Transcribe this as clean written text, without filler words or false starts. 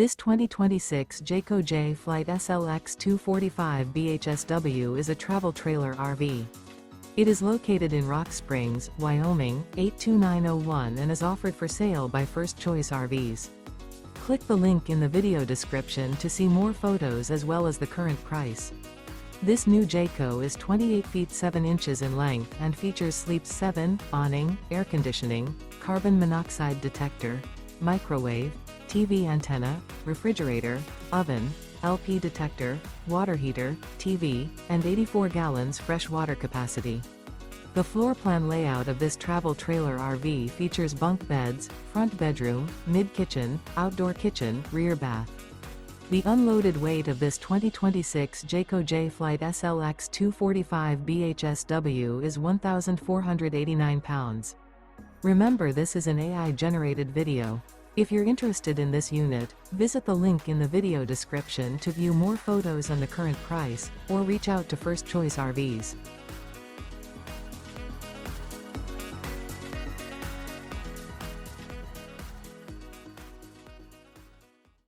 This 2026 Jayco J Flight SLX 245 BHSW is a travel trailer RV. It is located in Rock Springs, Wyoming, 82901 and is offered for sale by First Choice RVs. Click the link in the video description to see more photos as well as the current price. This new Jayco is 28 feet 7 inches in length and features sleep 7, awning, air conditioning, carbon monoxide detector, microwave, TV antenna, refrigerator, oven, LP detector, water heater, TV, and 84 gallons fresh water capacity. The floor plan layout of this travel trailer RV features bunk beds, front bedroom, mid-kitchen, outdoor kitchen, rear bath. The unloaded weight of this 2026 Jayco J Flight SLX 245 BHSW is 1,489 pounds. Remember, this is an AI-generated video. If you're interested in this unit, visit the link in the video description to view more photos and the current price, or reach out to First Choice RVs.